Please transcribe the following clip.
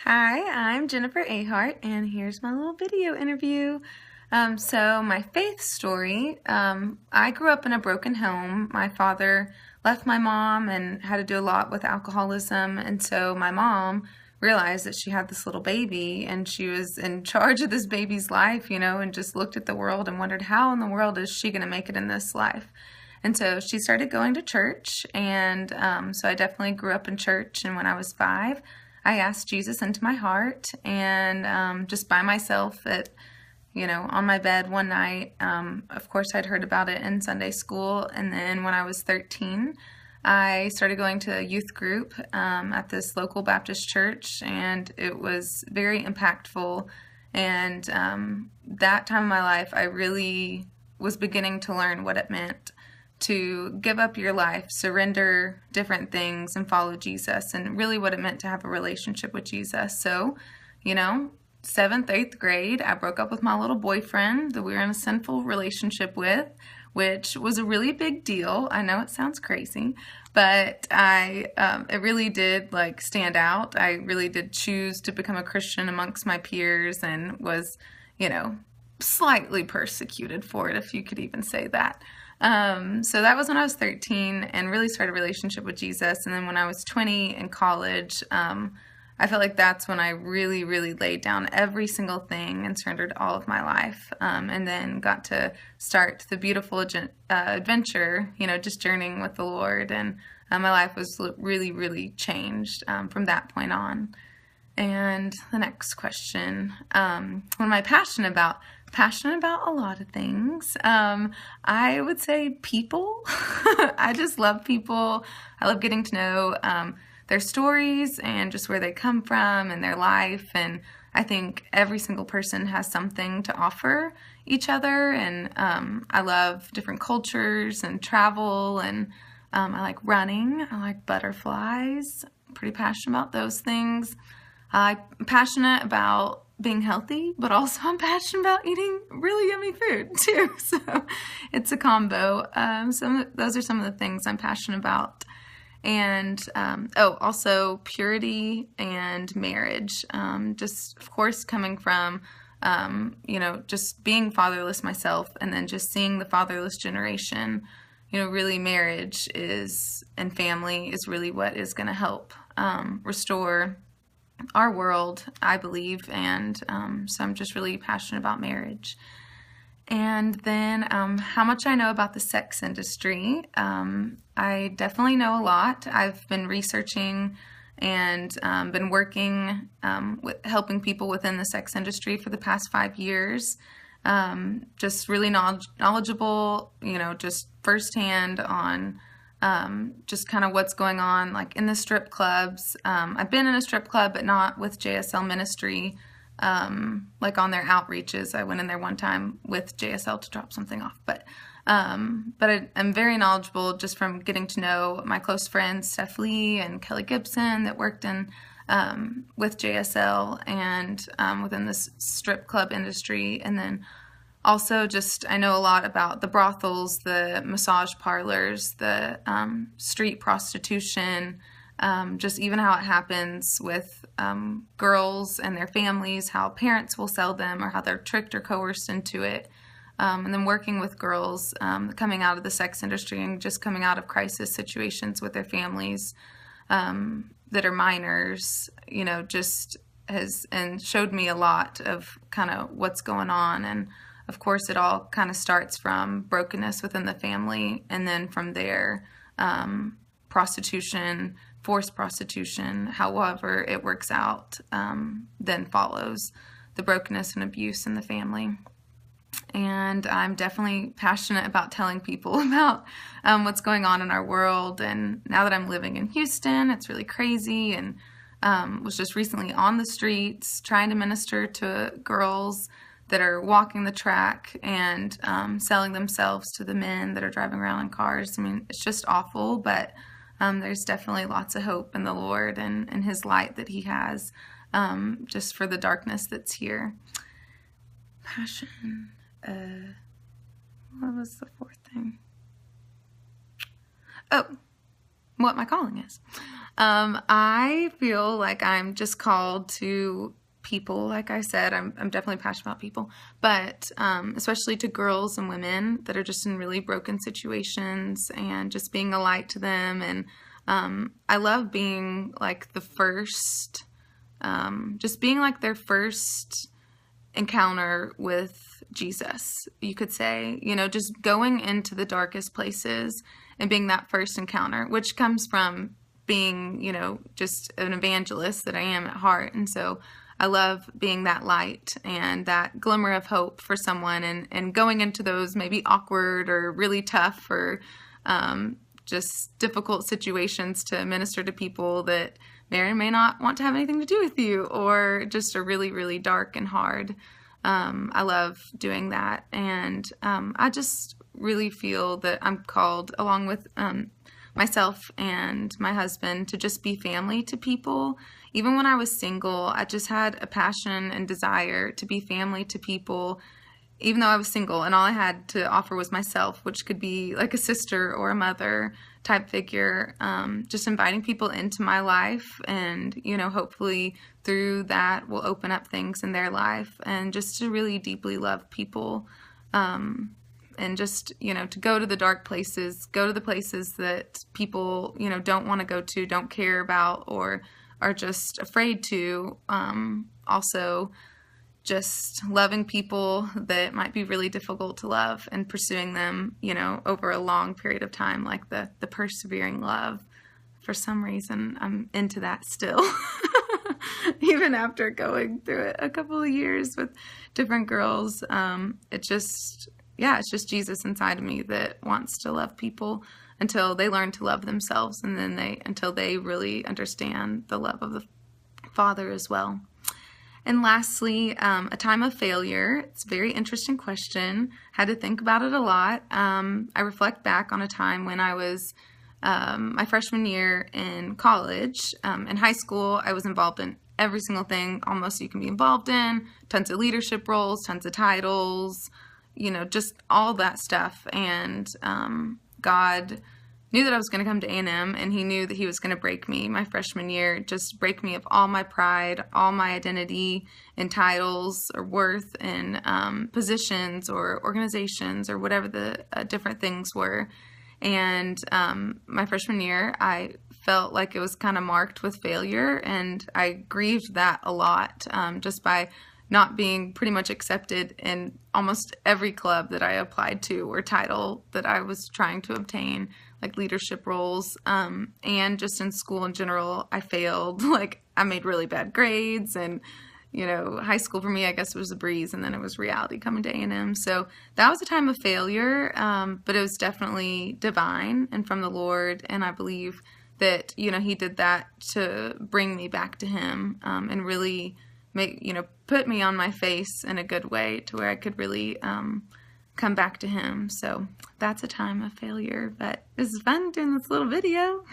Hi, I'm Jennifer Ahart, and here's my little video interview. So my faith story, I grew up in a broken home. My father left my mom and had to do a lot with alcoholism, and so my mom realized that she had this little baby and she was in charge of this baby's life, and just looked at the world and wondered how in the world is she going to make it in this life. And so she started going to church, and so I definitely grew up in church. And when I was 5, I asked Jesus into my heart, and just by myself on my bed one night. Of course, I'd heard about it in Sunday school, and then when I was 13, I started going to a youth group at this local Baptist church, and it was very impactful. And that time of my life, I really was beginning to learn what it meant to give up your life, surrender different things, and follow Jesus, and really what it meant to have a relationship with Jesus. So, 7th, 8th grade, I broke up with my little boyfriend that we were in a sinful relationship with, which was a really big deal. I know it sounds crazy, but it really did stand out. I really did choose to become a Christian amongst my peers and was, slightly persecuted for it, if you could even say that. So that was when I was 13 and really started a relationship with Jesus. And then when I was 20 in college, I felt like that's when I really, really laid down every single thing and surrendered all of my life. And then got to start the beautiful adventure, just journeying with the Lord. And my life was really, really changed from that point on. And the next question, what am I passionate about? Passionate about a lot of things. I would say people. I just love people. I love getting to know their stories and just where they come from and their life. And I think every single person has something to offer each other. And I love different cultures and travel. And I like running. I like butterflies. I'm pretty passionate about those things. I'm passionate about being healthy, but also I'm passionate about eating really yummy food too. So it's a combo. Those are some of the things I'm passionate about. And also purity and marriage. Just of course coming from just being fatherless myself, and then just seeing the fatherless generation. Really marriage and family is really what is going to help restore our world, I believe, and so I'm just really passionate about marriage. And then how much I know about the sex industry. I definitely know a lot. I've been researching and been working with helping people within the sex industry for the past 5 years. Just really knowledgeable, just firsthand on just kind of what's going on in the strip clubs. I've been in a strip club, but not with JSL Ministry, on their outreaches. I went in there one time with JSL to drop something off, but I'm very knowledgeable just from getting to know my close friends, Steph Lee and Kelly Gibson, that worked in with JSL and within this strip club industry. And then also just I know a lot about the brothels, the massage parlors, the street prostitution, just even how it happens with girls and their families, how parents will sell them or how they're tricked or coerced into it. And then working with girls coming out of the sex industry and just coming out of crisis situations with their families that are minors, just has and showed me a lot of kind of what's going on. And of course, it all kind of starts from brokenness within the family, and then from there, prostitution, forced prostitution, however it works out, then follows the brokenness and abuse in the family. And I'm definitely passionate about telling people about what's going on in our world. And now that I'm living in Houston, it's really crazy, and was just recently on the streets trying to minister to girls that are walking the track and selling themselves to the men that are driving around in cars. I mean, it's just awful, but there's definitely lots of hope in the Lord and His light that He has just for the darkness that's here. Passion. What was the fourth thing? Oh, what my calling is. I feel like I'm just called to people. Like I said, I'm definitely passionate about people, but especially to girls and women that are just in really broken situations, and just being a light to them. And I love being like the first, just being like their first encounter with Jesus, you could say, just going into the darkest places and being that first encounter, which comes from being, just an evangelist that I am at heart. And so I love being that light and that glimmer of hope for someone, and going into those maybe awkward or really tough or just difficult situations to minister to people that may or may not want to have anything to do with you, or just are really, really dark and hard. I love doing that. And I just really feel that I'm called, along with myself and my husband, to just be family to people. Even when I was single, I just had a passion and desire to be family to people, even though I was single and all I had to offer was myself, which could be like a sister or a mother type figure. Just inviting people into my life, and, hopefully through that will open up things in their life, and just to really deeply love people. And just, to go to the dark places, go to the places that people, don't want to go to, don't care about, or are just afraid to. Also, just loving people that might be really difficult to love, and pursuing them, over a long period of time, like the persevering love. For some reason, I'm into that still. Even after going through it a couple of years with different girls, it's just Jesus inside of me that wants to love people until they learn to love themselves, and then until they really understand the love of the Father as well. And lastly, a time of failure. It's a very interesting question. Had to think about it a lot. I reflect back on a time when I was my freshman year in college. In high school, I was involved in every single thing almost you can be involved in. Tons of leadership roles, tons of titles, just all that stuff. And God knew that I was going to come to A&M, and he knew that he was going to break me my freshman year, just break me of all my pride, all my identity and titles or worth and positions or organizations or whatever the different things were. And my freshman year, I felt like it was kind of marked with failure, and I grieved that a lot, just by not being pretty much accepted in almost every club that I applied to or title that I was trying to obtain, like leadership roles, and just in school in general, I failed. Like, I made really bad grades, and, high school for me, I guess, was a breeze, and then it was reality coming to A&M. So that was a time of failure, but it was definitely divine and from the Lord, and I believe that, he did that to bring me back to him, and really put me on my face in a good way to where I could really come back to him. So that's a time of failure, but it was fun doing this little video.